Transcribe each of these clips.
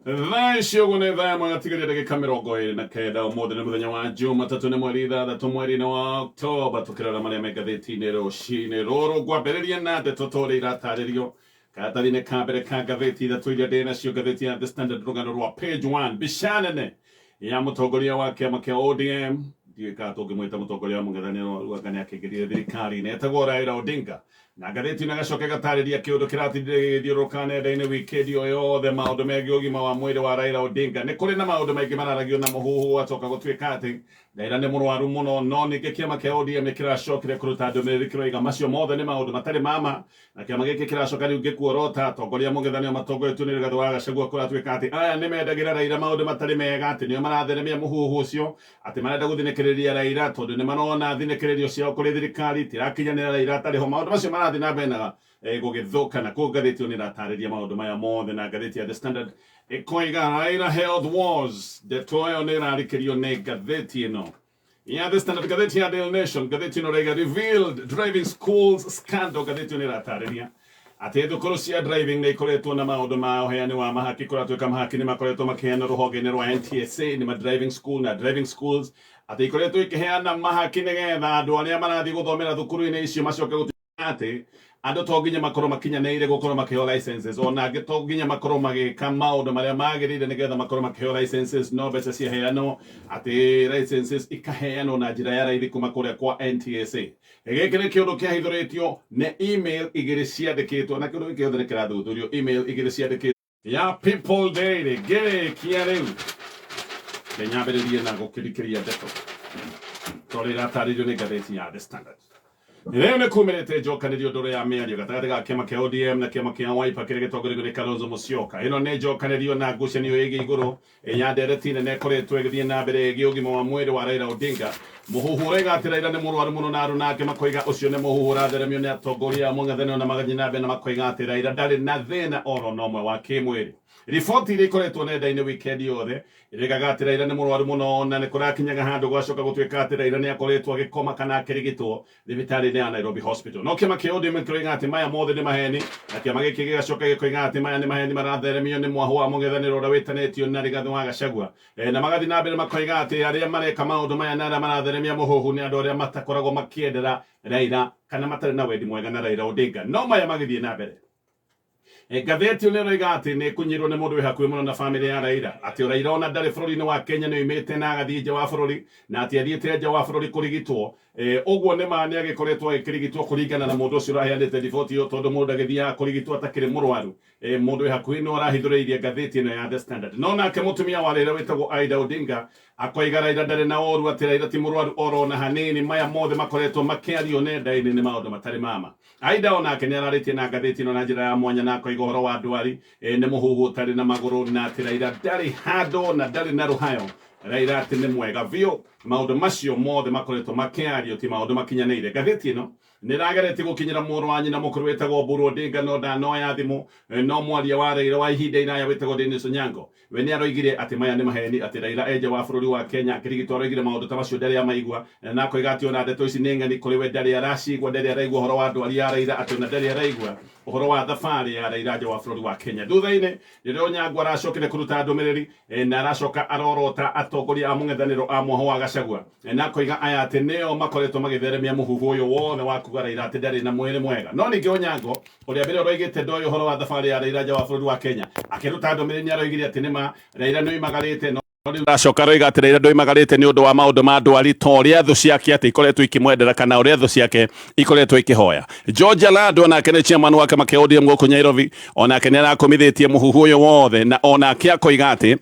Thacio gune thaa mwatigaria ndagika 29 umuthi ni muthenya wa Jumatatu ni mweri 6 mweri wa Oktoba tukirora maria me ngathĩti-inĩ rũcinĩ rũrũ ngwambĩrĩria na ndeto tũrĩa iratarĩrio karatathi-inĩ ka mbere ka ngathĩti ithatũ iria ndĩ nacio ngathĩti ya The Standard rũgano rwa page 1 mbica nene ya mũtongoria wa kĩama kĩa ODM ndiũĩ kana tũngĩmwĩta mũtongoria wa mũng'ethanĩro rwa ngania akĩingĩrire thirikari-inĩ etagwo Raila Odinga na ngathĩti-inĩ gacoke gatarĩria kĩũndũ kĩratindĩrĩire gĩthiũrũrũka nenda-inĩ wikendi o yothe maũndũ megiĩ ũgima wa mwĩrĩ wa Raila Odinga nĩ kũrĩ na maũndũ maingĩ mararagio na mũhuhu acoka gũtuĩka atĩ Raila nĩ mũrwaru mũno no ningĩ kĩama kĩa ODM nĩ kĩracokire kũruta ndũmĩrĩri kĩroiga macio mothe nĩ maũndũ matarĩ mama na kĩama gĩkĩ kĩracoka rĩu gĩkuorota atongoria mũng'ethanĩro matongoretio nĩ Rigathĩ wa Gachagua kũratuĩka atĩ aya nĩ mendagĩra Raila maũndũ matarĩ mega atĩ nĩo maratheremia mũhuhu ũcio atĩ marenda gũthinĩkĩrĩria Raila tondũ nĩ marona thinĩkĩrĩrio ciao kũrĩ thirikari tirakinyanĩra Raila atarĩ ho maũndũ macio marathiĩ na mbere na gũgĩthũka na kũu ngathĩti nĩ ĩratarĩria maũndũ maya mothe na ngathĩti ya The Standard ĩkoiga Raila Health Wars ndeto ĩyo nĩ ĩrarikĩrio nĩ ngathĩti ĩno ya The Standard ngathĩti ya Daily Nation ngathĩti ĩno raiga revealed driving schools scandal ngathĩti ĩno ĩratarĩria atĩ thukuru cia driving nĩ ikoretwo na maũndũ ma ũheani wa mahaki kũratuĩka mahaki nĩ makoretwo makĩheana rũhonge-inĩ rwa NTSA nĩ ma driving school na driving schools atĩ ikoretwo ikĩheana mahaki nĩgetha andũ arĩa marathiĩ gũthomera thukuru-inĩ icio macoke gũtuĩka atĩ andũ to nginya makorwo makinyanĩire gũkorwo makĩheo licenses ona angĩ to nginya makorwo magĩka maũndũ marĩa magĩrĩire nĩgetha makorwo makĩheo licenses no mbeca ciaheanwo atĩ licenses ikaheanwo na njĩra ya raithi kuma kũrĩa kwa NTSA gĩkĩ nĩ kĩũndũ kĩahithũrĩtio nĩ email igĩrĩ ciandĩkĩtwo na kĩũndũ gĩkĩ gĩothe nĩ kĩrathuthurio email igĩrĩ ciandĩkĩtwo ya People Daily gĩrĩkia rĩu nyambĩrĩrie na gũkĩrikĩria ndeto tondũ ĩratarĩrio nĩ ngathĩti ya The Standard rĩu nĩ kumĩrĩte njokanĩrio ndũrũ ya mĩario gatagatĩ ga kĩama kĩa ODM na kĩama kĩa Wiper kĩrĩa gĩtongoretio nĩ Kalonzo Musyoka ĩno nĩ njokanĩrio na ngucanio ĩgiĩ igũrũ ya ndereti nene ĩkoretwo ĩgĩthiĩ na mbere ĩgiĩ ũgima wa mwĩrĩ wa Raila Odinga mũhuhu ũrauga atĩ Raila nĩ mũrwaru mũno na andũ nake makoiga ũcio nĩ mũhuhu ũratheremio nĩ atongoria a mũng'ethanĩro na magathiĩ na mbere na makoiga atĩ Raila ndarĩ na thĩna oro na ũmwe wa kĩmwĩrĩ riboti iria ikoretwo nenda-inĩ wikendi yothe ĩraugaga atĩ Raila nĩ mũrwaru mũno na nĩ kũrakinyaga handũ gwacoka gũtuĩka atĩ Raila nĩ akoretwo agĩkoma kana akĩrigitwo thibitarĩ-inĩ ya Nairobi Hospital no kĩama kĩa ODM kĩroiga atĩ maya mothe nĩ maheni na kĩama gĩkĩ gĩgacoka gĩkoiga atĩ maya nĩ maheni maratheremio nĩ mwahũ wa mũng'ethanĩro ũrĩa wĩtanĩtio na Rigathĩ wa Gachagua na magathiĩ na mbere makoiga atĩ arĩa mareka maũndũ maya na arĩa maratheremia mũhuhu nĩ andũ arĩa matakoragwo makĩendera Raila kana matarĩ na wendi mwega na Raila Odinga no maya magĩthiĩ na mbere ngathĩti nĩ roiga atĩ nĩ kũnyirwo nĩ mũndũ wĩ hakuhĩ mũno na bamĩrĩ ya Raila atĩ Raila ona ndarĩ bũrũri-inĩ wa Kenya nĩ oimĩte na agathiĩ nja wa bũrũri na atĩ athiĩte nja wa bũrũri kũrigitwo ũguo nĩ ma nĩ agĩkoretwo agĩkĩrigitwo kũringana na mũndũ ũcio ũraheanĩte riboti ĩyo tondũ mũndũ agĩthiaga kũrigitwo atakĩrĩ mũrwaru mũndũ wĩ hakuhĩ nĩ arahithũrĩirie ngathĩti ĩno ya The Standard no nake mũtumia wa Raila wĩtagwo Aida Odinga akoiga Raila ndarĩ na ũru atĩ Raila ti mũrwaru oro na hanini maya mothe makoretwo makĩario nenda-inĩ nĩ maũndũ matarĩ mama Aida onake nĩ ararĩtie na ngathĩti ĩno na njĩra ya mwanya na akoiga ũhoro wa ndwari nĩ mũhuhu ũtarĩ na magũrũ na atĩ Raila ndarĩ handũ na ndarĩ na rũhayo Raila atĩ nĩ mwega biũ maũndũ macio mothe makoretwo makĩario ti maũndũ makinyanĩire ngathĩti ĩno nĩ ĩrageretie gũkinyĩra mũrũ wa nyina mũkũrũ wĩtagwo Mburu Odinga no ndanoya thimũ no mwaria wa Raila wa ihinda iraya wĩtagwo Dennis Onyango we nĩ aroigire atĩ maya nĩ maheni atĩ Raila enja wa bũrũri wa Kenya akĩrigitwo aroigire maũndũ ta macio ndarĩ amaigua na akoiga atĩ ona ndeto ici nĩ ng'eni kũrĩ we ndarĩ aracigua ndarĩ araigua ũhoro wa ndwari ya Raila atĩ ona ndarĩ araigua ũhoro wa thabarĩ ya Raila nja wa bũrũri wa Kenya thutha-inĩ rĩrĩa Onyango aracokire kũruta ndũmĩrĩri na aracoka arorota atongoria a mũng'ethanĩro a mwahũ wa Gachagua na akoiga aya atĩ nĩo makoretwo magĩtheremia mũhuhu ũyũ wothe wa kuga Raila atĩ ndarĩ na mwĩrĩ mwega no ningĩ Onyango ũrĩa mbere ũroigĩte ndoĩ ũhoro wa thabarĩ ya Raila nja wa bũrũri wa Kenya akĩruta ndũmĩrĩri nĩ aroigire atĩ nĩma Raila nĩ oimagarĩte no aracoka roiga atĩ Raila ndoimagarĩte nĩ ũndũ wa maũndũ ma ndwari to ũrĩa thũ ciake atĩ ikoretwo ikĩmwendera kana ũrĩa thũ ciake ikoretwo ikĩhoya George Alado onake nĩ chairman wa kĩama kĩa ODM gũkũ Nairobi onake nĩ arakomithĩtie mũhuhu ũyũ wothe na onake akoiga atĩ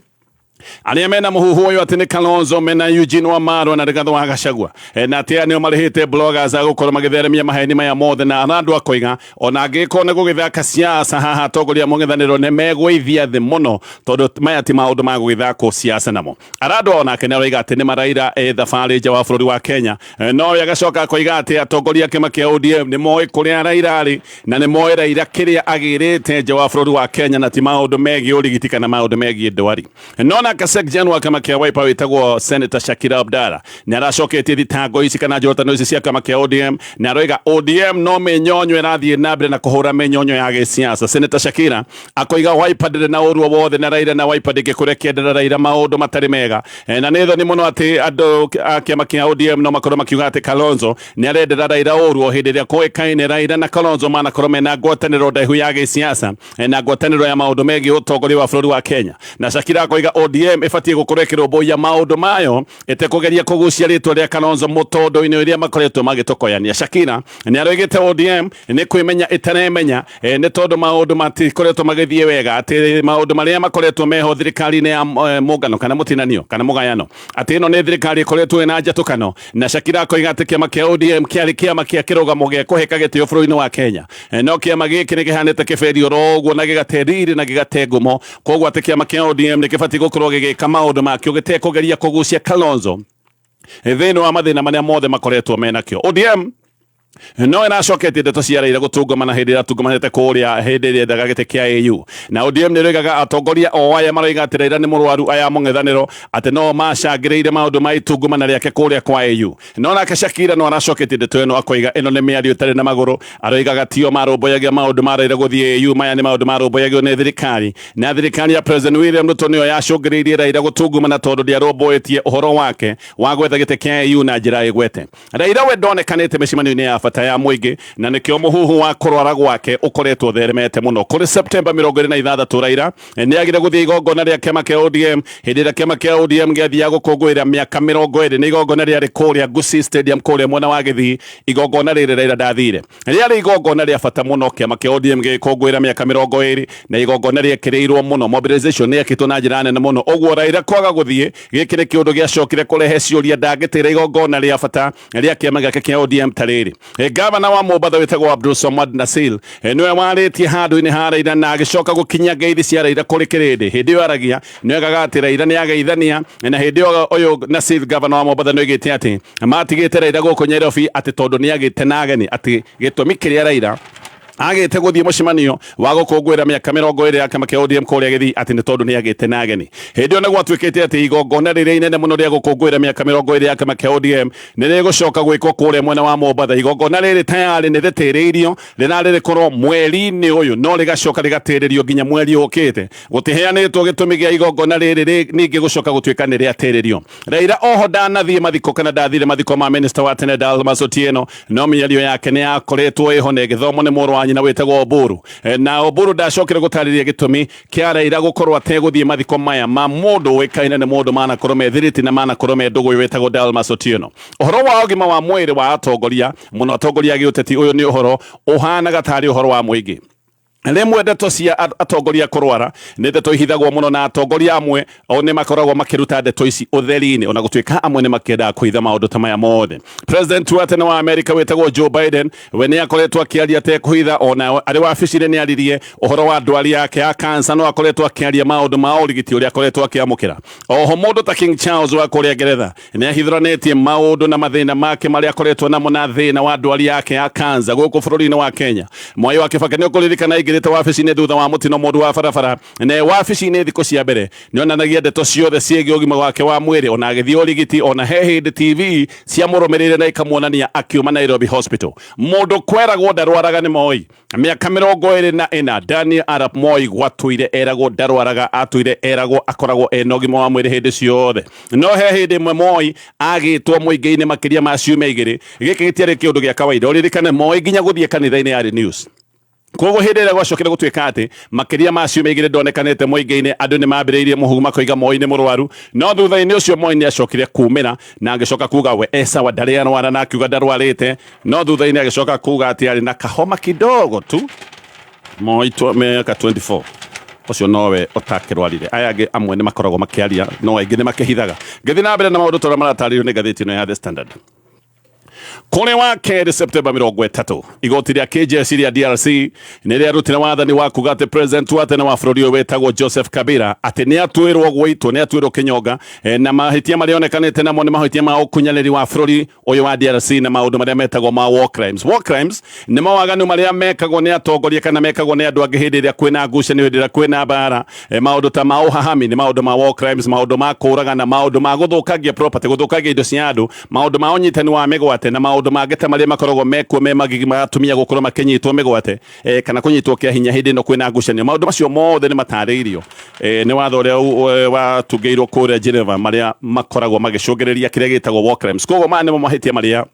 arĩa mena mũhuhu ũyũ atĩ nĩ Kalonzo mena Eugene Wamalwa na Rigathĩ wa Gachagua na atĩ nĩo marĩhĩte bloggers a gũkorwo magĩtheremia maheni maya mothe na andũ akoiga ona angĩkorwo nĩ gũgĩthaka siasa haha atongoria a mũng'ethanĩro nĩ megũithia thĩ mũno tondũ maya ti maũndũ ma gũgĩthakwo siasa namo Arado onake nĩ aroiga atĩ nĩ maraira thabarĩ nja wa bũrũri wa Kenya no agacoka akoiga atĩ atongoria a kĩama kĩa ODM nĩ moĩ kũrĩa Raila arĩ na nĩ moĩ Raila kĩrĩa agĩrĩte nja wa bũrũri wa Kenya na ti maũndũ megiĩ ũrigiti kana maũndũ megiĩ ndwari no nake section wa kama kia Wiper witagwo Senator Shakira Abdalla nä aracoketie thitango ici kana njorotano ici cia kama kia ODM na aroiga ODM no menyonyo ĩrathiĩ na mbere na kũhũra menyonyo ya gĩsiasa. Senator Shakira akoiga Wiper ndĩrĩ na ũruo wothe na Raila na Wiper ndĩngĩkũrĩa kĩendera Raila maũndũ matarĩ mega na nĩ thoni mũno atĩ andũ a kĩama kĩa ODM no makorwo makiuga atĩ Kalonzo nĩ arendera Raila ũruo hĩndĩ ĩrĩa kũĩkaine Raila na Kalonzo manakorwo mena ngwatanĩro ndaihu ya gĩsiasa na ngwatanĩro ya maũndũ megiĩ ũtongoria wa bũrũri wa Kenya. Na Shakira akoiga ODM ĩbatiĩ gũkorwo ĩkĩrũmbũiya maũndũ mayo ĩtekũgeria kũgucia rĩtwa rĩa Kalonzo mũtondo-inĩ ũrĩa makoretwo magĩtokoyania. Shakira nĩ aroigĩte ODM nĩ kwĩmenya ĩtaremenya nĩ tondũ maũndũ matikoretwo magĩthiĩ wega atĩ maũndũ marĩa makoretwo meho thirikari-inĩ ya mũngano kana mũtinanio kana mũgayano atĩ ĩno nĩ thirikari ĩkoretwo ĩna njatũkano. Na Shakira akoiga atĩ kĩama kĩa ODM kĩarĩ kĩama kĩa kĩrũgamo gĩa kũheka gĩtĩo bũrũri-inĩ wa Kenya no kĩama gĩkĩ nĩ kĩhanĩte kĩberio roguo na gĩgate riri na gĩgate ngumo koguo atĩ kĩama kĩa ODM nĩ kĩbatiĩ gũkorwo gĩgĩka maũndũ makĩo gĩtekũgeria kũgucia Kalonzo thĩinĩ wa mathĩna marĩa mothe makoretwo menakĩo. ODM no ĩracoketie ndeto cia Raila gũtungumana hĩndĩ ĩrĩa atungumanĩte kũrĩa hĩndĩ ĩrĩa ethaga gĩtĩ kĩa AU na ODM nĩ ĩroigaga atongoria o aya maroiga atĩ Raila nĩ mũrwaru aya mũng'ethanĩro atĩ no macangĩrĩire maũndũ ma itungumana rĩake kũrĩa kwa AU. No nake Shakira no aracoketie ndeto ĩno akoiga ĩno nĩ mĩario ĩtarĩ na magũrũ. Aroigaga tio marũmbũyagia maũndũ ma Raila gũthiĩ AU maya nĩ maũndũ marũmbũyagio nĩ thirikari na thirikari ya President William Ruto nĩyo yacũngĩrĩirie Raila gũtungumana tondũ ndiarũmbũĩtie ũhoro wake wa gwetha gĩtĩ kĩa AU na njĩra ĩgwete. Raila we ndonekanĩte mĩcemanio-inĩ ya bata ya mũingĩ na nĩkĩo mũhuhu wa kũrwara gwake ũkoretwo theremete mũno. Kũrĩ September 26 Raila nĩ agire gũthiĩ igongona rĩa kĩama kĩa ODM hĩndĩ ĩrĩa kĩama kĩa ODM gĩathiaga gũkũngũĩra mĩaka 20 nĩ igongona rĩarĩ kũrĩa Gusii Stadium kũrĩa mwena wa Gĩthii. Igongona rĩrĩ Raila ndathire rĩarĩ igongona rĩa bata mũno kĩama kĩa ODM gĩkũngũĩra mĩaka 20 na igongona rĩekĩrĩirwo mũno mobilization nĩ yakĩtwo na njĩra nene mũno. Ũguo Raila kwaga gũthiĩ gĩkĩ nĩ kĩũndũ gĩacokire kũrehe ciũria ndangĩtĩra igongona rĩa bata rĩa kĩama gĩake kĩa ODM ta rĩrĩ. Gavana wa Mombasa witagwo Abdul Samad Nasil niwe warĩtie handũ-inĩ ha Raila na agĩcoka gũkinya ngeithi cia Raila kũrĩ kĩrĩndĩ. Hĩndĩ ĩyo aragia nĩoigaga atĩ Raila nĩ ageithania na hĩndĩ ĩyo ũyũ Nasil gavana wa Mombasa nĩoigĩte atĩ matigĩte Raila gũkũ Nairobi atĩ tondũ nĩ agĩte na ageni atĩ gĩtũmi kĩrĩa Raila agĩte gũthiĩ mũcemanio wa gũkũngũĩra mĩaka 20 ya kĩama kĩa ODM kũrĩa Gĩthii atĩ nĩ tondũ nĩ agĩte na ageni. Hĩndĩ ĩyo nĩ gwatuĩkĩte atĩ igongona rĩrĩa inene mũno rĩa gũkũngũĩra mĩaka 20 ya kĩama kĩa ODM nĩ rĩgũcoka gwĩkwo kũrĩa mwena wa Mombasa. Igongona rĩrĩ tayarĩ nĩ rĩtĩrĩirio rĩrarĩ rĩkorwo mweri-inĩ ũyũ no rĩgacoka rĩgatĩrĩrio nginya mweri ũkĩte. Gũtiheanĩtwo gĩtũmi gĩa igongona rĩrĩ ningĩ gũcoka gũtuĩka nĩ rĩatĩrĩrio. Raila oho ndanathiĩ mathiko kana ndathire mathiko ma minister wa tene Dalmas Otieno no mĩario yake nĩ yakoretwo ĩho na ĩgĩthomwo nĩ mũrũ wa nyina wĩtagwo Oburu na Oburu ndacokire gũtarĩria gĩtũmi kĩa Raila gũkorwo ategũthiĩ mathiko maya ma mũndũ ũĩkaine nĩ mũndũ manakorwo methirĩti na manakorwo me ndũgũ wĩtagwo Dalmas Otieno. Ũhoro wa ũgima wa mwĩrĩ wa atongoria mũno atongoria a gĩũteti ũyũ nĩ ũhoro ũhanaga tarĩ ũhoro wa mũingĩ. Rĩmwe ndeto cia atongoria kũrwara nĩ ndeto ihithagwo mũno na atongoria amwe o nĩ makoragwo makĩruta ndeto ici ũtheri-inĩ ona gũtuĩka amwe nĩ makĩendaga kũhitha maũndũ ta maya mothe. President wa tene wa America wĩtagwo Joe Biden we nĩ akoretwo akĩaria atekũhitha ona arĩ wabici-inĩ nĩ aririe ũhoro wa ndwari yake ya cancer no akoretwo akĩaria maũndũ ma ũrigiti ũrĩa akoretwo akĩamũkĩra. Oho mũndũ ta King Charles wa kũrĩa Ngeretha nĩ ahithũranĩtie maũndũ na mathĩna make marĩa akoretwo namo na thĩna wa ndwari yake ya cancer gũkũ bũrũri-inĩ wa Kenya. Mwai wa Kibaki nĩ ũkũririkana aingĩrĩte wabici-inĩ thutha wa mũtino mũndũ wa barabara na wabici-inĩ thikũ cia mbere nĩ onanagia ndeto ciothe ciĩgiĩ ũgima wake wa mwĩrĩ ona agĩthiĩ ũrigiti ona he hĩndĩ TV cia mũrũmĩrĩre na ikamuonania akiuma Nairobi Hospital. Mũndũ kweragwo ndarwaraga nĩ Moi mĩaka 24 Daniel Arap Moi gwatũire eragwo ndarwaraga atũire eragwo akoragwo ena ũgima wa mwĩrĩ hĩndĩ ciothe no he hĩndĩ ĩmwe Moi agĩtwo mũingĩ-inĩ makĩria ma ciumia 2 gĩkĩ gĩtiarĩ kĩũndũ gĩa kawaida ũririkane Moi nginya gũthiĩ kanitha-inĩ yarĩ news. Koguo hĩndĩ ĩrĩa gwacokire gũtuĩka atĩ makĩria ma ciumia 2 ndonekanĩte mũingĩ-inĩ andũ nĩ mambĩrĩirie mũhuhu makoiga Moi nĩ mũrwaru no thutha-inĩ ũcio Moi nĩ acokire kumĩra na agĩcoka kuga we esawa ndarĩ arwara na akiuga ndarwarĩte no thutha-inĩ agĩcoka kuga atĩ arĩ na kahoma kidogo tu. Moi mĩaka 24 ũcio nowe ũtakĩrwarire aya angĩ amwe nĩ makoragwo makĩaria no aingĩ nĩ makĩhithaga. Ngĩthiĩ na mbere na maũndũ tũrĩa maratarĩrio nĩ ngathĩti ĩno ya The Standard. kone wa kere September 30 igoti rĩa KJS rĩa DRC nĩ rĩarutire wathani wa kuga atĩ president wa tene wa bũrũri ũyũ wĩtagwo Joseph Kabila atĩ nĩ atuĩrwo gũitwo nĩ atuĩrwo kĩnyonga na mahĩtia marĩa onekanĩte namo nĩ mahĩtia ma ũkunyanĩri wa bũrũri ũyũ wa DRC na maũndũ marĩa metagwo ma war crimes. War crimes nĩ mawaganu marĩa mekagwo nĩ atongoria kana mekagwo nĩ andũ angĩ hĩndĩ ĩrĩa kwĩna ngucanio, hĩndĩ ĩrĩa kwĩna mbara. Maũndũ ta ma ũhahami nĩ maũndũ ma war crimes, maũndũ ma kũũragana, maũndũ ma gũthũkangia property, gũthũkangia indo cia andũ, maũndũ ma ũnyitani wa mĩgwate na maũndũ mangĩ ta marĩa makoragwo mekuo me magigi matumia gũkorwo makĩnyitwo mĩgwate kana kũnyitwo kĩa hinya hĩndĩ ĩno kwĩna ngucanio. Maũndũ macio mothe nĩ matarĩirio nĩ watho ũrĩa watungĩirwo kũrĩa Geneva marĩa makoragwo magĩcũngĩrĩria kĩrĩa gĩtagwo war crimes. Koguo maya nĩmo mahĩtia marĩa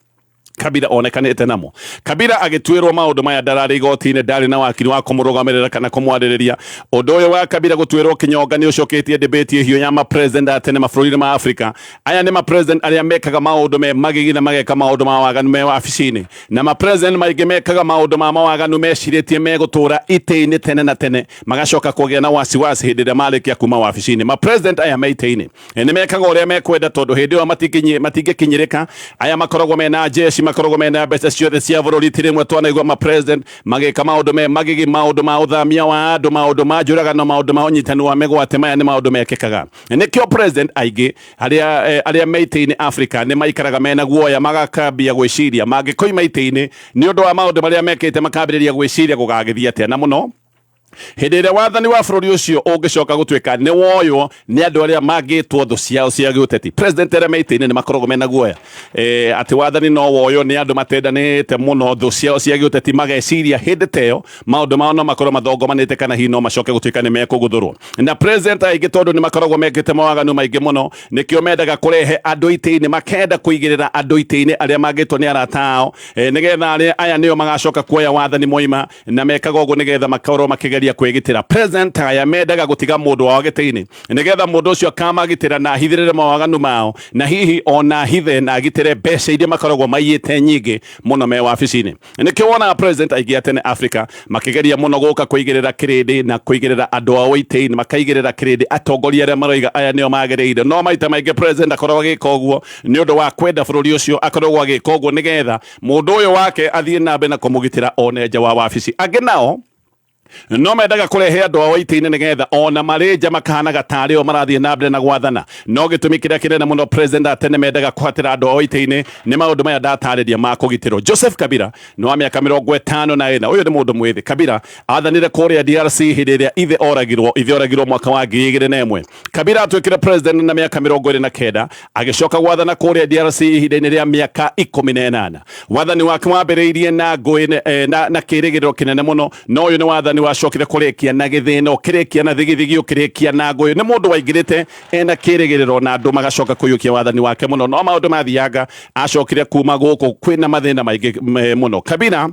Kabila onekanĩte namo. Kabila agĩtuĩrwo maũndũ maya ndararĩ igoti-inĩ, ndarĩ na wakiri wa kũmũrũgamĩrĩra kana kũmwarĩrĩria. Ũndũ ũyũ wa Kabila gũtuĩrwo kĩnyonga nĩ ũcoketie debate hiũ ya ma-president a tene mabũrũri-inĩ ma Afrika. Aya nĩ ma-president arĩa mekaga maũndũ me magigi na mageka maũndũ ma waganu me wabici-inĩ, na ma-president maingĩ mekaga maũndũ ma mawaganu mecirĩtie megũtũra itĩ-inĩ tene na tene, magacoka kũgĩa na wasiwasi hĩndĩ ĩrĩa marĩkia kuma wabici-inĩ. Ma-president aya me itĩ-inĩ nĩ mekaga ũrĩa mekwenda tondũ hĩndĩ ĩyo matingĩkinyĩrĩka. Aya makoragwo mena jeshi, makoragwo mena mbeca ciothe cia bũrũri. Ti rĩmwe twanaigua ma-president magĩka maũndũ me magigi, maũndũ ma ũthamia wa andũ, maũndũ ma njũragano, maũndũ ma ũnyitani wa mĩgwate. Maya nĩ maũndũ mekĩkaga. Nĩkĩo president aingĩ arĩa me itĩ-inĩ Africa nĩ maikaraga mena guoya, magakambia gwĩciria mangĩkoima itĩ-inĩ nĩ ũndũ wa maũndũ marĩa mekĩte, makambĩrĩria gwĩciria gũgagĩthiĩ atĩa. Na mũno hĩndĩ ĩrĩa wathani wa bũrũri ũcio ũngĩcoka gũtuĩka nĩ woywo nĩ andũ arĩa mangĩtwo thũ ciao cia gĩũteti. President arĩa me itĩ-inĩ nĩ makoragwo mena guoya atĩ wathani no woywo nĩ andũ matendanĩte mũno, thũ ciao cia gĩũteti, mageciria hĩndĩ ta ĩyo maũndũ mao no makorwo mathongomanĩte kana hihi no macoke gũtuĩka nĩ mekũgũthũrwo. Na president aingĩ tondũ nĩ makoragwo mekĩte mawaganu maingĩ mũno, nĩkĩo mendaga kũrehe andũ itĩ-inĩ, makenda kũigĩrĩra andũ itĩ-inĩ arĩa mangĩtwo nĩ arata ao, nĩgetha aya nĩo magacoka kuoya wathani moima, na mekaga ũguo nĩgetha makorwo makĩgeria kwĩgitĩra. President aya mendaga gũtiga mũndũ wao gĩtĩ-inĩ, nĩgetha mũndũ ũcio akamagitĩra na ahithĩrĩre mawaganu mao, na hihi ona hithe na agitĩre mbeca iria makoragwo maiyĩte nyingĩ mũno me wabici-inĩ. Nĩkĩo wonaga president aingĩ a tene Africa makĩgeria mũno gũka kũigĩrĩra kĩrĩndĩ na kũigĩrĩra andũ ao itĩ-inĩ, makaigĩrĩra kĩrĩndĩ atongoria arĩa maroiga aya nĩo magĩrĩire. No maita maingĩ president akoragwo agĩka ũguo nĩ ũndũ wa kwenda bũrũri ũcio, akoragwo agĩka ũguo nĩgetha mũndũ ũyũ wake athiĩ na mbere na kũmũgitĩra one nja wa wabici. Angĩ nao no mendaga kũrehe andũ ao itĩ-inĩ nĩgetha ona marĩ nja makahanaga tarĩ o marathiĩ na mbere na gwathana. No gĩtũmi kĩrĩa kĩnene mũno president atene mendaga kũhatĩra andũ ao itĩ-inĩ nĩ maũndũ maya ndatarĩria ma kũgitĩrwo. Joseph Kabila nĩ wa mĩaka 54. Ũyũ nĩ mũndũ mwĩthĩ. Kabila athanire kũrĩa DRC hĩndĩ ĩrĩa ithe oragirwo mwaka wa 2001. Kabila atuĩkire president na mĩaka 29, agĩcoka gwathana kũrĩa DRC ihinda-inĩ rĩa mĩaka 18. Wathani wake wambĩrĩirie na ngũĩ na kĩrĩgĩrĩro kĩnene mũno, no ũyũ nĩ wathani wacokire kũrĩkia na gĩthĩno, kĩrĩkia na thigithigi, kĩrĩkia na ngũĩ. Nĩ mũndũ waingĩrĩte ena kĩrĩgĩrĩro na andũ magacoka kũiyũkia wathani wake mũno, no maũndũ mathianga acokire kuma gũkũ kwĩna mathĩna maingĩ mũno. Kabila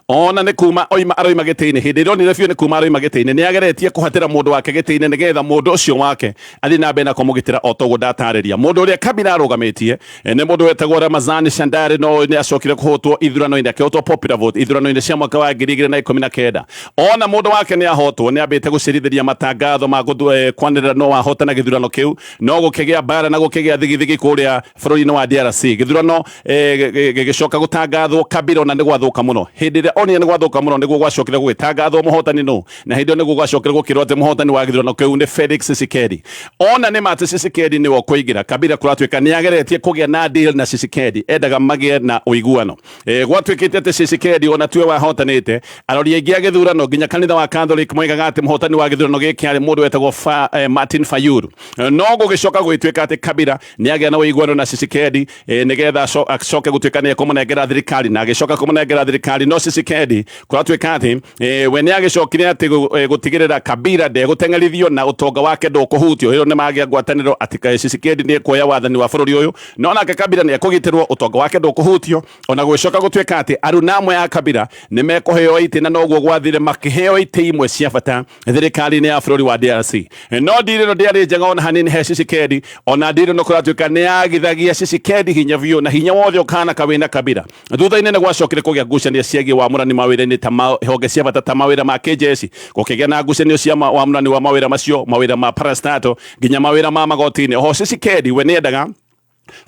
ona nĩ kuma aroima gĩtĩ-inĩ, hĩndĩ ĩrĩa onire biũ nĩ kuma aroima gĩtĩ-inĩ, nĩ ageretie kũhatĩra mũndũ wake gĩtĩ-inĩ nĩgetha mũndũ ũcio wake athiĩ na mbere na kũmũgitĩra o toguo ndatarĩria. Mũndũ ũrĩa Kabila arũgamĩtie nĩ mũndũ wetagwo Ramazani Shadary, no nĩ acokire kũhotwo ithurano-inĩ, akĩhotwo popular vote ithurano-inĩ cia mwaka wa 2019. Ona mũndũ wake nĩ ahotwo, nĩ ambĩte gũcerithĩria matangatho ma kwanĩrĩra no wahotana gĩthurano kĩu, no gũkĩgĩa mbara na gũkĩgĩa thigithigi kũrĩa bũrũri-inĩ wa DRC. Gĩthurano gĩgĩcoka gũtangathwo, Kabila ona nĩ gwathũka mũno. Hĩndĩ ĩrĩa onire nĩ gwathũka mũno nĩguo gwacokire gũgĩtangathwo mũhotani no, na hĩndĩ ĩyo nĩguo gwacokire gũkĩrwo atĩ mũhotani wa gĩthurano kĩu nĩ Felix Tshisekedi. Ona nĩ mate Tshisekedi nĩwe kũingĩra. Kabila kũratuĩka nĩ ageretie kũgĩa na deal na Tshisekedi, endaga magĩe na ũiguano. Gwatuĩkĩte atĩ Tshisekedi ona tiwe wahotanĩte, arori aingĩ a gĩthurano nginya kanitha wa Catholic moigaga atĩ mũhotani wa gĩthurano gĩkĩ arĩ mũndũ wetagwo Martin Fayulu. No gũgĩcoka gũgĩtuĩka atĩ Kabila nĩ agĩa na ũiguano na Tshisekedi nĩgetha acoke gũtuĩka nĩ ekũmũnengera thirikari, na agĩcoka kũmũnengera thirikari. No Tshisekedi kũratuĩka atĩ we nĩ agĩcokire atĩ gũtigĩrĩra Kabila ndegũteng'erithio na ũtonga wake ndũkũhutio. Hĩndĩ nĩ magĩa ngwatanĩro atĩ Tshisekedi nĩ ekuoya wathani wa bũrũri ũyũ, no nake Kabila nĩ ekũgitĩrwo, ũtonga wake ndũkũhutio. Ona gũgĩcoka gũtuĩka atĩ aruna amwe a Kabila nĩ mekũheo itĩ, na noguo gwathire makĩheo itĩ imwe cia bata thirikari-inĩ ya bũrũri wa DRC. No ndirĩro ndĩarĩ njega ona hanini he Tshisekedi, ona ndirĩro kũratuĩka nĩ yagithagia Tshisekedi hinya biũ, na hinya wothe ũkanaka wĩna Kabila. Thutha-inĩ nĩ gwacokire kũgĩa ngucanio ciĩgiĩ wamũrani mawĩra-inĩ ta honge cia bata ta mawĩra ma KJS, gũkĩgĩa na ngucanio cia wamũrani wa mawĩra macio, mawĩra ma parastato, nginya mawĩra ma magoti-inĩ. Oho Tshisekedi we nĩ endaga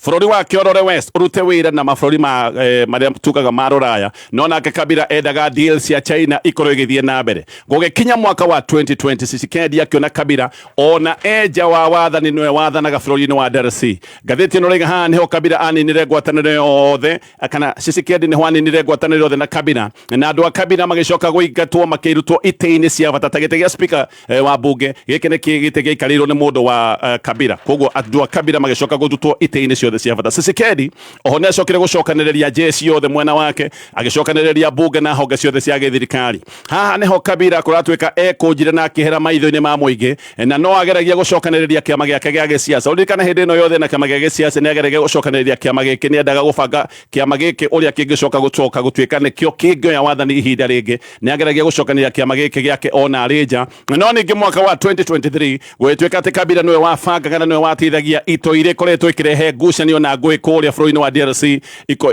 Furori wa Kiorore West urute wira na mafurori maria tukaga maroraya nona ke Kabira edaga deals ya China ikoro igithie na mbere goge kinya mwaka wa 2020 Tshisekedi akiona Kabira ona eja wa wathani nwe wathanaga furori wa DRC gatheti no rega ha niho Kabira aninire gwatanire yothe akana Tshisekedi niho aninire gwatanire yothe na Kabira na andu a Kabira magicoka guigatwo makirutwo ite-ini cia bata gite gia speaker wa bunge gike ne kigite giikarirwo ni mundu wa Kabira koguo andu a Kabira magicoka gututwo ite-ini ciothe cia bata Tshisekedi oho ne acokire gucokaniriria jeshi yothe mwena wake agicokaniriria bunge na honge ciothe cia githirikari haha neho Kabira kuratwika ekunjire na akihera maitho-ini ma muingi na no ageragia gucokaniriria kiama giake gia gisiasa urikana hindi no yothe na kiama gia gisiasa ne ageragia gucokaniriria kiama giki ne endaga gubanga kiama giki uria kingicoka gutwika nikio kingioya wathani ihinda ringi ne ageragia gucokaniriria kiama giki giake ona arinja no ningi mwaka wa 2023 gwetwika ati Kabira niwe wabanga kana niwe wateithagia ito ire koretwo ikirehe ngucanio na ngui kuria bũrũri-inĩ wa DRC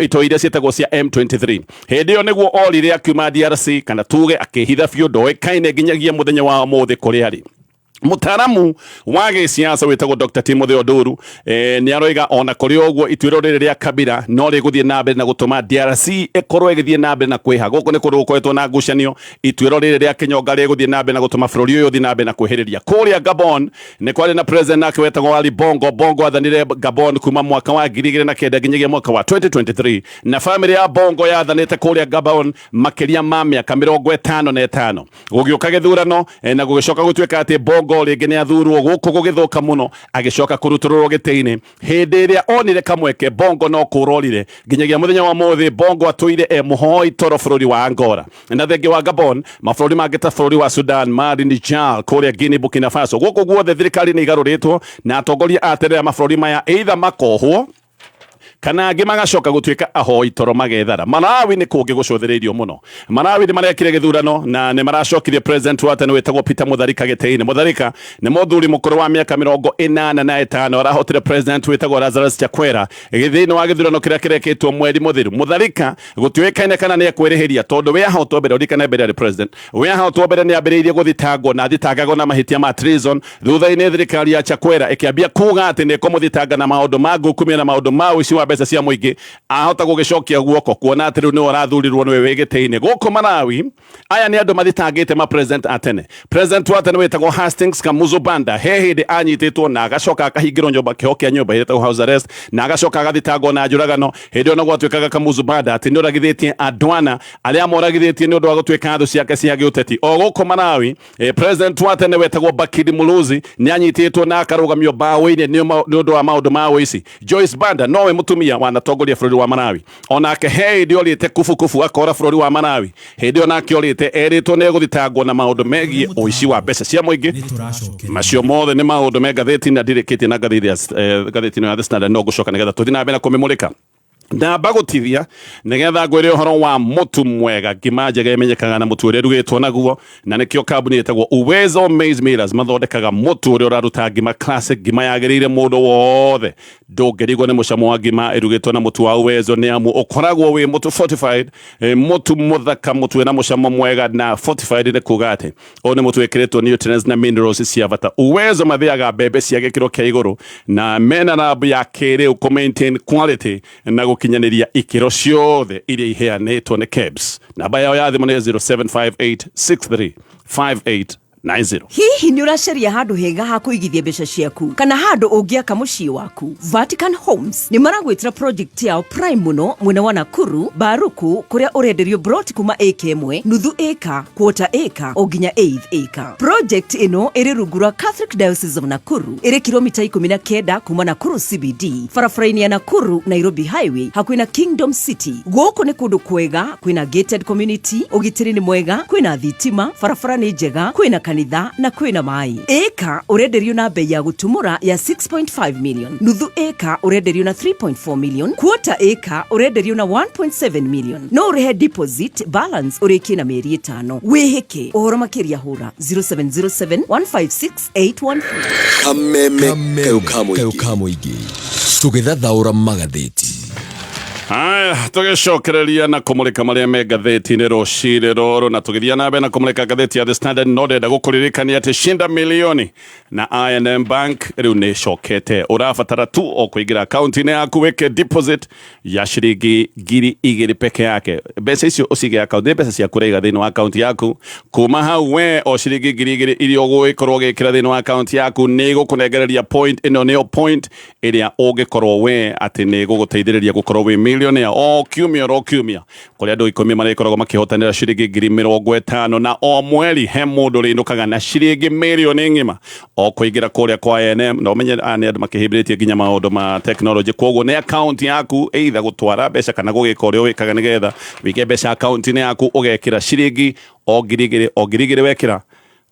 ito iria cietagwo cia M23 hindi yo niguo orire akiuma DRC kana tuge akihitha biũ ndoĩkaine nginyagia muthenya wa mũthĩ kũrĩa arĩ mutaramu wa gisiasa wetagwo Dr. Timothy Oduru ni aroiga ona kuri ogwo itwiro ria Kabira no riguthie na mbere na gutuma DRC ekorwo igithie na mbere na kwiha goko ni kuru kwetwo na ngucanio itwiro ria Kenyonga riguthie na mbere na gutuma bũrũri uyu uthie na mbere na kwihiriria kuria Gabon ni kwari na president nake wetagwo Ali Bongo athanire Gabon kuma mwaka wa 2009 nginyagia mwaka wa 2023 na family ya Bongo yathanite kuria Gabon makiria ma miaka 55 gugioka githurano na gugicoka gutwika ati Bongo ringi ni athurwo guku gugithuka muno agicoka kuruturwo gite-ini hindi iria onire kamweke Bongo no kurorire nginyagia muthenya wa muthi Bongo atuire muhoi toro bũrũri wa Angola na thengi wa Gabon mabũrũri mangĩ ta bũrũri wa Sudan Mali Niger Kuria Guinea Burkina Faso guku guothe thirikari ni igaruritwo na atongoria aterera mabũrũri maya either makohwo kana angĩ magacoka gutwika ahoi toro magethara Malawi ni kungi gucũthĩrĩirio muno Malawi ni marekire githurano na ni maracokirie president wa tene wetagwo Peter Mutharika gite-ini Mutharika ni muthuri mukuru wa miaka 85 arahotire president wetagwo Lazarus Chakwera githini wa githurano kiria kireketwo mweri muthiru Mutharika gutwikaine kana ni ekwirihiria tondu we ahotwo mbere urikana mbere ya president we ahotwo mbere ni ambiriirie guthitangwo na thitangagwo na mahitia ma treason thutha-ini thirikari ya Chakwera ikiambia kuga ati ni kumuthitanga na maundu ma ngukumia na maundu ma uici wa mbeca cia muingi ahota gugicokia guoko kuona ati riu ni warathurirwo niwe wigite-ini guku Malawi aya ni andu mathitangite ma president atene president wa tene wetagwo Hastings Kamuzu Banda he hindi anyititwo na agacoka akahingirwo nyumba kihokia nyumba yetagwo house arrest na agacoka agathitangwo na njuragano hindi ona gwatwikaga Kamuzu Banda ati ni uragithitie andwana aria moragithitie ni undu wa gutwika ndu ciake cia giuteti o guku Malawi president wa tene wetagwo Bakiri Muluzi ni anyititwo na akarugamio bawe-ini ni undu wa maundu ma uici Joyce Banda nowe mutumia wanatongoria bũrũri wa Malawi onake hindi orite kufu akora bũrũri wa Malawi hindi onake orite eritwo ni guthitangwo na maundu megie uici wa mbeca cia muingi macio mothe ni maundu me ngatheti na ndirikite na ngatheti no ya The Standard no gucoka nigetha tuthi na mbere na kumimulika na bagutithia nigetha ngwire uhoro wa mutu mwega ngima njega imenyekaga na mutu uria rugitwo naguo na nikio kambuni yetagwo Uwezo Maize Millers mathondekaga mutu uria uraruta ngima classic ngima yagirire mundu wothe ndungirigwo ni mucamo wa ngima irugitwo na mutu wa Uwezo ni amu ukoragwo wi mutu fortified mutu muthaka mutu wina mucamo mwega na fortified ni kuga ati o ni mutu wikiritwo nutrients na minerals cia bata Uwezo mathiaga mbembe cia gikiro kia iguru na mena lab ya kiri ku maintain quality na gukinyaniria ikiro ciothe iria iheanitwo ni KEBS namba yao ya thimu ni 0758635890 hihi ni uracaria handu hega ha kuigithia mbeca ciaku kana handu ungiaka mucii waku Vatican Homes ni maragwitira project yao prime muno mwena wa Nakuru Baruku kuria urenderio brot kuma eka imwe nuthu eka quarter eka o nginya eighth eka project ino iri rugura Catholic Diocese of Nakuru iri kilomita 19 kuma Nakuru CBD barabara-ini ya Nakuru Nairobi Highway hakuina Kingdom City guku ni kundu kwega kwina gated community ugitiri ni mwega kwina thitima barabara ni njega kwina kanitha na kwina mai eka urenderio na bei ya gutumura ya 6.5 million nuthu eka urenderio na 3.4 million quarter eka urenderio na 1.7 million no urehe deposit balance urikie na mieri 5 wihike uhoro makiria hura 0707156814 kameme keukamuigi tugithathaura magatheti Haya, tugicokereria na kumulika maria me ngatheti-ini ruciri ruru na tugithia na mbere na kumulika ngatheti ya The Standard no ndenda gukuririkania ati shinda milioni na I&M Bank riu ni cokete urabatara tu o kuingira akaunti-ini yaku wike deposit ya ciringi 2,000 peke yake. Mbeca icio ucige akaunti, mbeca cia kuraiga thiini wa akaunti yaku. Kuma hau we o ciringi 2,000 iria uguikorwo ugikira thiini wa akaunti yaku ni igukunengereria point ino niyo point iria ungikorwo we ati ni iguguteithiriria gukorwo wi millionaire o kiumia kuria andu 10 marikoragwo makihotanira ciringi 50,000 na o mweri he mundu rindukaga na ciringi milioni ngima o kuingira kuria kwa I&M no menye ani andu makihibiritie nginya maundu ma technology koguo ni account yaku either gutwara mbeca kana gugika uria wikaga nigetha wige mbeca account-ini yaku ugekira ciringi o 2,000 wekira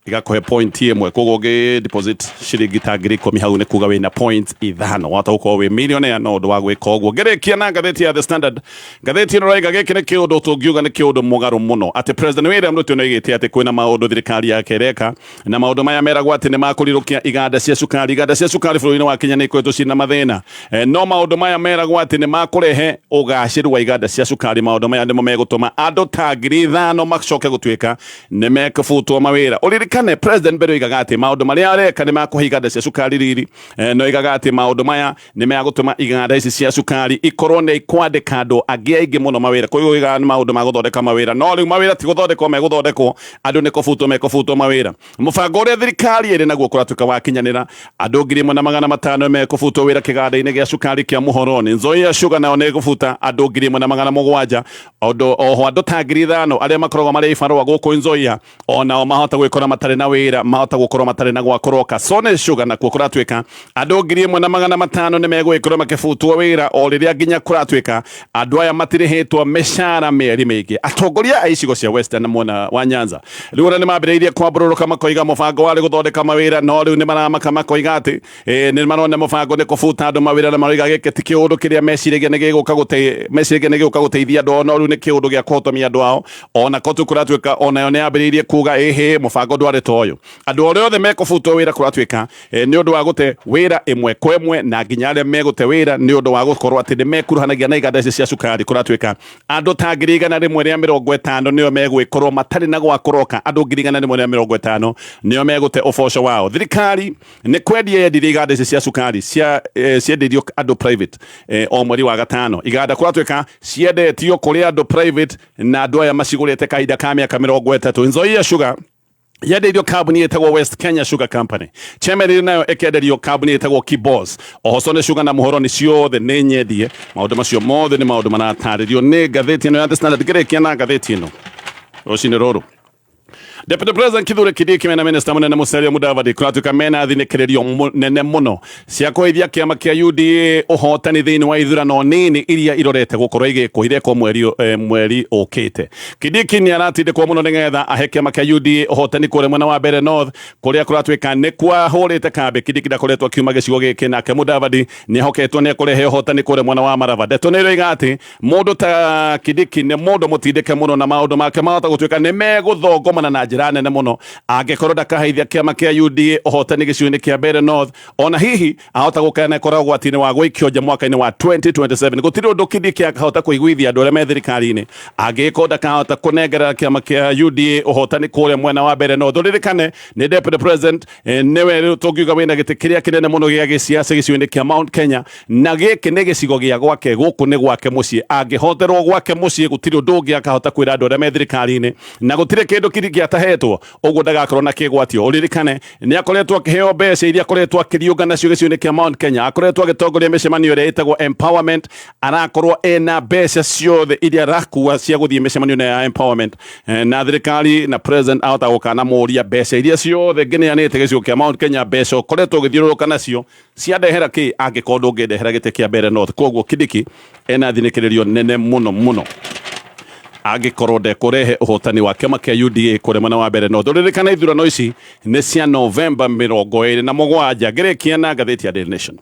igakohe point imwe koguo ge deposit ciringi ta 10,000 hau ni kuga wina point 5 wata uko we millionaire no ndo wagwe koguo gerekia na ngatheti ya The Standard ngatheti no raiga geke ne kiundu tungiuga ne kiundu mugaru muno ati president William Ruto no igite ati kwina maundu thirikari yake reka na maundu maya meragwo ati ni makurirukia iganda cia sukari bũrũri-inĩ wa Kenya ni kwetu cina mathina no maundu maya meragwo ati ni makurehe ugaciru wa iganda cia sukari maundu maya ndimo megutuma andu ta 5,000 macoke gutuika ni mekubutwo mawira kane president bedo igagati maundu maria areka ni makuhiga iganda cia sukari riri no igagati maundu maya ni megutuma iganda ici cia sukari ikorwo ni ikwandika andu angi aingi muno mawira koguo iga ni maundu ma guthondeka mawira no riu mawira ti guthondekwo meguthondekwo andu ni kubutwo mawira mubango uria thirikari iri naguo kuratuika wakinyanira andu 1,500 mekubutwo wira kiganda-ini gia sukari kia Muhoroni Nzoia Sugar nao ni gubuta andu 1,700 oho andu ta 5,000 aria makoragwo mari ibarua guku Nzoia onao mahota gwikora matari na wira mahota gukorwo matari na gwakoroka Sone Sugar na kuratuika andu 1,500 ni megwikora makibutwo wira o riria nginya kuratuika andu aya matirihetwo mishara mieri mingi atongoria a icigo cia Western mwena wa Nyanza riu ni mambiriirie kwambururuka makoiga mubango wari guthondeka mawira no riu ni maramaka makoiga ati ni marone mubango ni kubuta andu mawira na maroiga gike ti kiundu kiria meciragia ni giguka guteithia andu no riu ni kiundu gia kuhotomia andu ao ona kotu kuratuika onayo ni ambiriirie kuga mubango ndwari toyo andu ore othe mekubutwo wira kuratuika ni undu wa gute wira imwe kwa imwe na nginya aria megute wira ni undu wa gukorwo ati ni mekuruhanagia na iganda ici cia sukari kuratuika andu ta 150 nio megwikorwo matari na gwakoroka andu 150 nio megute uboco wao thirikari ni kwendia yendirie iganda ici cia sukari ciendirio andu private o mweri wa gatano iganda kuratuika ciendetio kuri andu private na andu aya macigurite kahinda ka miaka 30 Nzoia Sugar yenderio kambuni yetagwo West Kenya Sugar Company chemerio nayo ekenderio kambuni yetagwo Kibos oho Sone Sugar na Muhoroni ciothe ni nyendie maundu macio mothe ni maundu marataririo ni ngatheti ino ya The Standard gerekia na ngatheti ino rucini ruru Deputy President Kithure Kindiki mena Minister munene Musalia Mudavadi kuratuika mena thinikirerio nene muno cia kuithia kiama kia UDA uhotani thiini wa ithurano nini iria irorete gukorwo igikuhire kwa mweri ukite Kindiki ni aratindikwo muno nigetha ahe kiama kia UDA uhotani kure mwena wa mbere North kuria kuratuika ni kwa hurite kambe Kindiki ndakoretwo kiuma gicigo giki nake Mudavadi ni ahoketwo ni kurehe uhotani kure mwena wa Marava Ndeto ni roiga ati mundu ta Kindiki ni mundu mutindike muno na maundu make mahota gutuika ni meguthongomana na njira nene muno angikorwo ndakaheithia kiama kia UDA uhotani gicigo-ini kia mbere North ona hihi ahota gukana koragwo atini wa gwikio nja mwaka-ini wa 2027 gutiri undu Kindiki akahota kuiguithia andu aria me thirikari-ini angikorwo ndakahota kunengerera kiama kia UDA uhotani kuria mwena wa mbere North ririkane ni Deputy President niwe tungiuga wina giti kiria kinene muno gia giciaca gicigo-ini kia Mount Kenya na giki ni gicigo gia gwake guku ni gwake mucii angihoterwo gwake mucii gutiri undu ungi akahota kwira andu aria me thirikari-ini na gutiri kindu Kindiki atahetwo uguo ndagakorwo na kigwatio uririkane ni akoretwo akiheo mbeca iria akoretwo akiriunga nacio gicigo-ini kia Mount Kenya akoretwo agitongoria micemanio iria itagwo empowerment arakorwo ena mbeca ciothe iria rakua cia guthie micemanio ya empowerment na thirikari na president ahota gukana muria mbeca iria ciothe ngineanite gicigo kia Mount Kenya mbeca ukoretwo ugithiururuka nacio ciandehera ki angikorwo ndungindehera gite kia mbere North koguo Kindiki ena thinikirerio nene muno agikorwo ndekurehe uhotani wa kiama kia UDA kure mwena wa mbere North ririkana ithurano ici ni cia November 27 ngerekia na ngatheti ya Daily Nation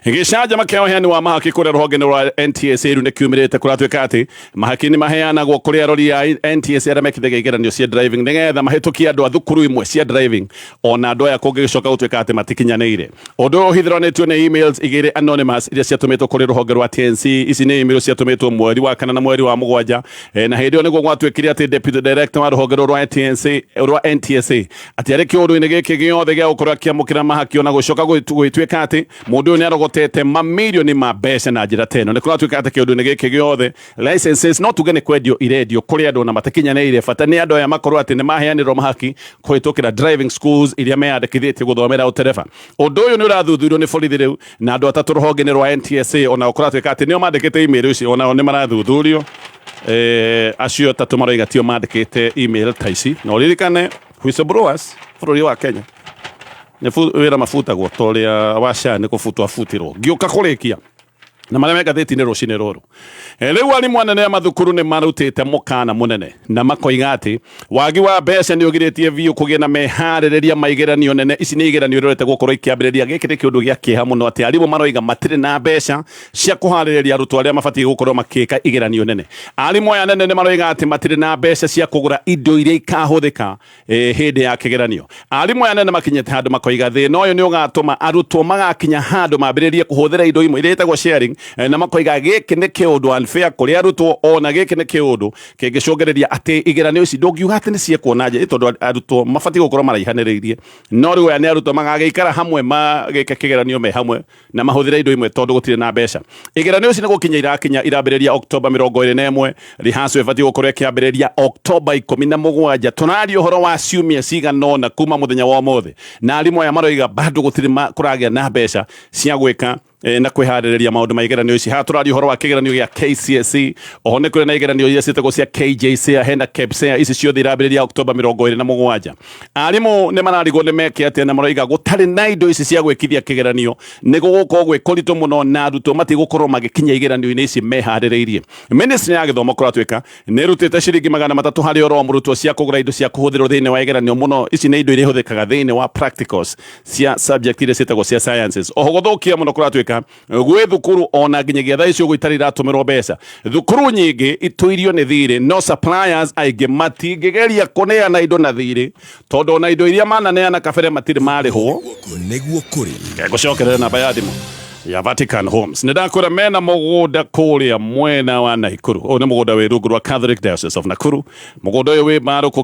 Gicanja makeo heani wa mahaki kuria ruhonge rwa NTSA ru nikiumirite kuratwika ati mahaki ni maheanagwo kuri arori ya NTSA aria mekithagia igeranio cia driving nigetha mahitukie andu a thukuru imwe cia driving ona andu aya kungi gicoka gutwika ati matikinyanĩire undu uhithiranitio ni emails igiri anonymous iria ciatumitwo kuri ruhonge rwa TNC ici ni emails ciatumitwo mweri wa kana na mweri wa mugwanja na hindi niguo gwatwikire ati deputy director wa ruhonge rwa TNC rwa NTSA ati ari kiundu-ini giki giothe gia gukorwo akiamukira mahaki ona gucoka gwitwika ati mundu ni arogotete mamilioni ma mbeca na njira teno ni kuratwika ati kiundu-ini giki giothe licenses no tuge ni kwendio irendio kuri andu na matakinyanĩire bata ni andu aya makorwo ati ni maheanirwo mahaki kuhitukira driving schools iria meyandikithitie guthomera utereba undu uyu ni urathuthurio ni borithi riu na andu atatu ruhonge rwa NTSA ona kuratwika ati nio mandikite email ici ona ni marathuthurio acio tatu maroiga tio mandikite email ta ici no ririkane whistleblowers bũrũri wa Kenya ni wira mafutagwo toria washa ni kufutwa futirwo giuka kurikia na maria megathĩti-inĩ rũcinĩ rũrũ rĩu arimũ anene a mathukuru nĩ marutĩte mũkana mũnene na makoiga atĩ wagi wa mbeca nĩ ũgirĩtie biũ kũgĩa na meharĩrĩria ma igeranio nene ici nĩ igeranio irorete gũkorwo ikĩambĩrĩria gĩkĩ nĩ kĩũndũ gĩa kĩeha mũno atĩ arimũ maroiga matirĩ na mbeca cia kũharĩrĩria arutwo arĩa mabatiĩ gũkorwo makĩka igeranio nene arimũ aya nene nĩ maroiga atĩ matirĩ na mbeca cia kũgũra indo iria ikahũthĩka hĩndĩ ya kĩgeranio arimũ aya nene makinyĩte handũ makoiga thĩna ũyũ nĩ ũgatũma arutwo magakinya handũ mambĩrĩrie kũhũthĩra indo imwe iria itagwo sharing na makoiga gĩkĩ nĩ kĩũndũ unfair kũrĩ arutwo ona gĩkĩ nĩ kĩũndũ kĩngĩcũngĩrĩria atĩ igeranio ici ndũngiuga atĩ nĩ ciekwo na njĩra tondũ arutwo mabatiĩ gũkorwo maraihanĩrĩirie no rĩu aya nĩ arutwo magagĩikara hamwe magĩke kĩgeranio me hamwe na mahũthĩre indo imwe tondũ gũtirĩ na mbeca igeranio ici nĩ gũkinya irakinya irambĩrĩria October 21 rehearsal ĩbatiĩ gũkorwo ĩkĩambĩrĩria October 17 tũraria ũhoro wa ciumia cigana ũna kuma mũthenya wa ũmũthĩ na arimũ aya maroiga bado gũtirĩ kũragĩa na mbeca cia gwĩka na kwiharĩrĩria maundu ma igeranio ici haturari uhoro wa kigeranio gĩa KCSE oho nĩ kũrĩ na igeranio iria ciĩtagwo cia KJSEA hena KPSEA ici ciothe irambĩrĩria October 27 arimũ nĩ mararigwo nĩ meke atĩ na maroiga gũtarĩ na indo ici cia gwĩkithia kĩgeranio nĩ gũgũkorwo gwĩ kũritũ mũno na arutwo matigũkorwo magĩkinya igeranio-inĩ ici meharĩrĩirie ministry ya gĩthomo kũratwĩka nĩ ĩrutĩte ciringi 300 harĩ oro mũrutwo cia kũgũra indo cia kũhũthĩrwo thĩinĩ wa igeranio mũno ici nĩ indo iria ihũthĩkaga thĩinĩ wa practicals cia subject iria ciĩtagwo cia sciences oho gũthũkia mũno kũratwĩka gwĩ thukuru ona nginyagia thaa icio gũitarĩ iratũmĩrwo mbeca thukuru nyingĩ ituirio nĩ thirĩ no suppliers aingĩ matingĩgeria kũneana indo na thirĩ tondũ ona indo iria mananeana kabere matirĩ marĩhwo nĩguo kũrĩ ngũcokerera namba ya thimũ ya Vatican Homes nĩndakwĩra mena mũgũnda kũrĩa mwena wa Naikuru ũyũ nĩ mũgũnda wĩ rungu rwa Catholic Diocese of Nakuru mũgũnda ũyũ wĩ Marũkũ